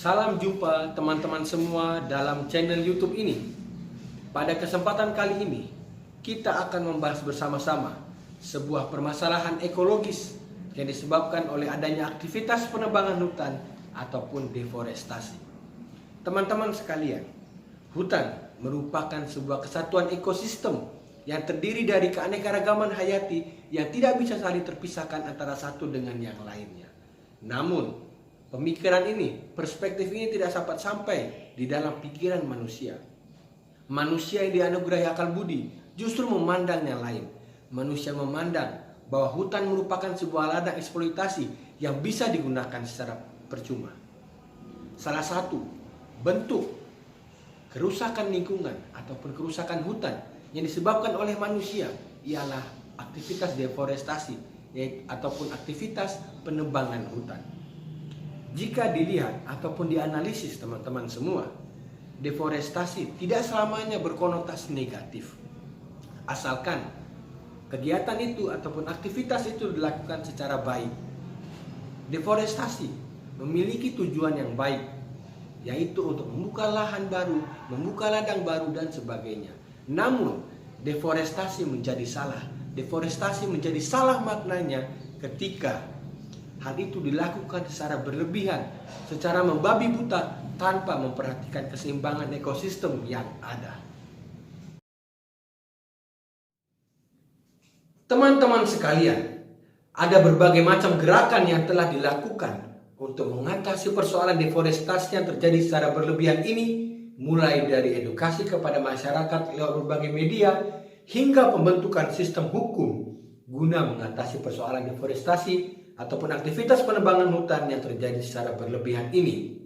Salam jumpa teman-teman semua dalam channel YouTube ini. Pada kesempatan kali ini, kita akan membahas bersama-sama sebuah permasalahan ekologis yang disebabkan oleh adanya aktivitas penebangan hutan ataupun deforestasi. Teman-teman sekalian, hutan merupakan sebuah kesatuan ekosistem yang terdiri dari keanekaragaman hayati yang tidak bisa saling terpisahkan antara satu dengan yang lainnya. Namun, pemikiran ini, perspektif ini tidak dapat sampai di dalam pikiran manusia. Manusia yang dianugerahi akal budi justru memandang yang lain. Manusia memandang bahwa hutan merupakan sebuah ladang eksploitasi yang bisa digunakan secara percuma. Salah satu bentuk kerusakan lingkungan ataupun kerusakan hutan yang disebabkan oleh manusia ialah aktivitas deforestasi ataupun aktivitas penebangan hutan. Jika dilihat ataupun dianalisis teman-teman semua, deforestasi tidak selamanya berkonotasi negatif. Asalkan kegiatan itu ataupun aktivitas itu dilakukan secara baik. Deforestasi memiliki tujuan yang baik, yaitu untuk membuka lahan baru, membuka ladang baru dan sebagainya. Namun, deforestasi menjadi salah. Deforestasi menjadi salah maknanya ketika hal itu dilakukan secara berlebihan, secara membabi buta tanpa memperhatikan keseimbangan ekosistem yang ada. Teman-teman sekalian, ada berbagai macam gerakan yang telah dilakukan untuk mengatasi persoalan deforestasi yang terjadi secara berlebihan ini, mulai dari edukasi kepada masyarakat lewat berbagai media hingga pembentukan sistem hukum guna mengatasi persoalan deforestasi ataupun aktivitas penebangan hutan yang terjadi secara berlebihan ini.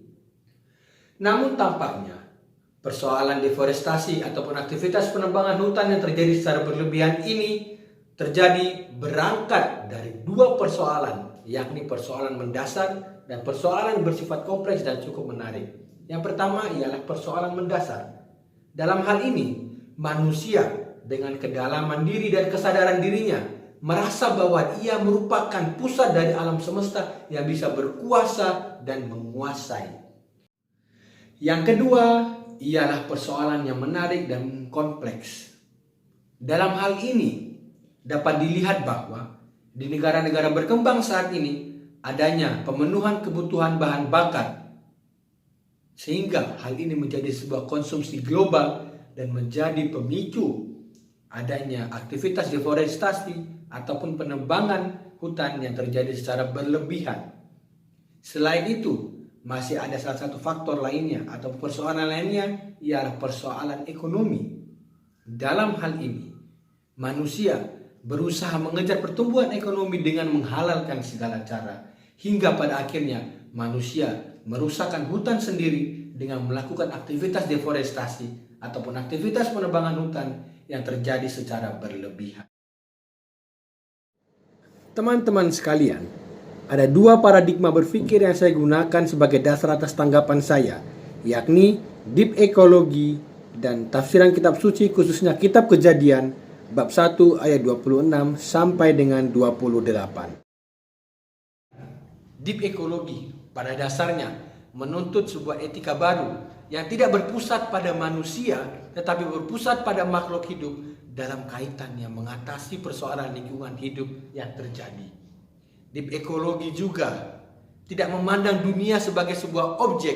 Namun tampaknya persoalan deforestasi ataupun aktivitas penebangan hutan yang terjadi secara berlebihan ini terjadi berangkat dari dua persoalan, yakni persoalan mendasar dan persoalan bersifat kompleks dan cukup menarik. Yang pertama ialah persoalan mendasar. Dalam hal ini, manusia dengan kedalaman diri dan kesadaran dirinya merasa bahwa ia merupakan pusat dari alam semesta yang bisa berkuasa dan menguasai. Yang kedua ialah persoalan yang menarik dan kompleks. Dalam hal ini dapat dilihat bahwa di negara-negara berkembang saat ini adanya pemenuhan kebutuhan bahan bakar, sehingga hal ini menjadi sebuah konsumsi global dan menjadi pemicu adanya aktivitas deforestasi ataupun penebangan hutan yang terjadi secara berlebihan. Selain itu, masih ada salah satu faktor lainnya atau persoalan lainnya ialah persoalan ekonomi. Dalam hal ini, manusia berusaha mengejar pertumbuhan ekonomi dengan menghalalkan segala cara, hingga pada akhirnya manusia merusakkan hutan sendiri dengan melakukan aktivitas deforestasi ataupun aktivitas penebangan hutan yang terjadi secara berlebihan. Teman-teman sekalian, ada dua paradigma berpikir yang saya gunakan sebagai dasar atas tanggapan saya, yakni deep ekologi dan tafsiran kitab suci, khususnya kitab Kejadian bab 1 ayat 26 sampai dengan 28. Deep ekologi pada dasarnya menuntut sebuah etika baru yang tidak berpusat pada manusia tetapi berpusat pada makhluk hidup dalam kaitannya mengatasi persoalan lingkungan hidup yang terjadi. Deep ekologi juga tidak memandang dunia sebagai sebuah objek,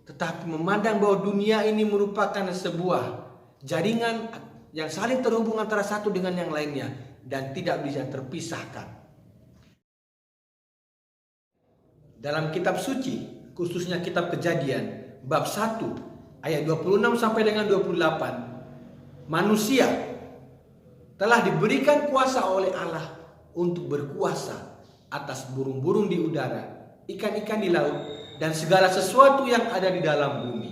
tetapi memandang bahwa dunia ini merupakan sebuah jaringan yang saling terhubung antara satu dengan yang lainnya dan tidak bisa terpisahkan. Dalam kitab suci, khususnya kitab Kejadian bab 1 ayat 26 sampai dengan 28, manusia telah diberikan kuasa oleh Allah untuk berkuasa atas burung-burung di udara, ikan-ikan di laut, dan segala sesuatu yang ada di dalam bumi.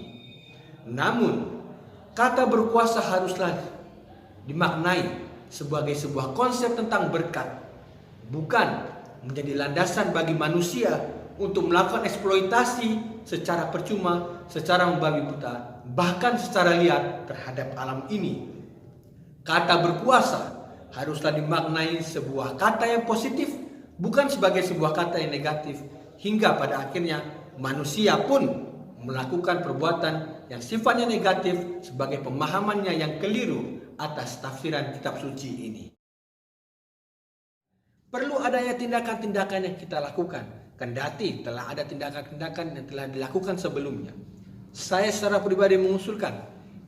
Namun, kata berkuasa haruslah dimaknai sebagai sebuah konsep tentang berkat, bukan menjadi landasan bagi manusia untuk melakukan eksploitasi secara percuma, secara membabi buta, bahkan secara liar terhadap alam ini. Kata berkuasa haruslah dimaknai sebuah kata yang positif, bukan sebagai sebuah kata yang negatif, hingga pada akhirnya manusia pun melakukan perbuatan yang sifatnya negatif sebagai pemahamannya yang keliru atas tafsiran kitab suci ini. Perlu adanya tindakan-tindakan yang kita lakukan, kendati telah ada tindakan-tindakan yang telah dilakukan sebelumnya. Saya secara pribadi mengusulkan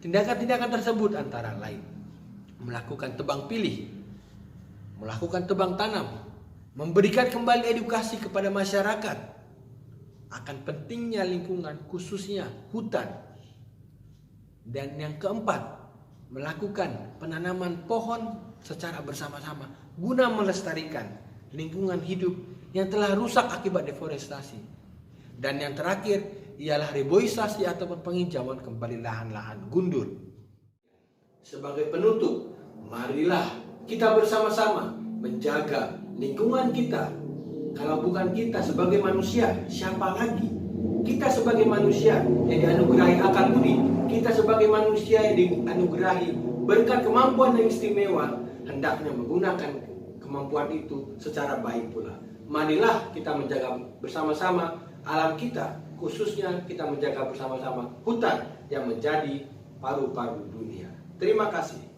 tindakan-tindakan tersebut antara lain melakukan tebang pilih, melakukan tebang tanam, memberikan kembali edukasi kepada masyarakat akan pentingnya lingkungan, khususnya hutan. Dan yang keempat, melakukan penanaman pohon secara bersama-sama guna melestarikan lingkungan hidup yang telah rusak akibat deforestasi. Dan yang terakhir ialah reboisasi ataupun penghijauan kembali lahan-lahan gundul. Sebagai penutup, marilah kita bersama-sama menjaga lingkungan kita. Kalau bukan kita sebagai manusia, siapa lagi? Kita sebagai manusia yang dianugerahi akal budi, kita sebagai manusia yang dianugerahi berkat kemampuan yang istimewa, hendaknya menggunakan kemampuan itu secara baik pula. Marilah kita menjaga bersama-sama alam kita, khususnya kita menjaga bersama-sama hutan yang menjadi paru-paru dunia. Terima kasih.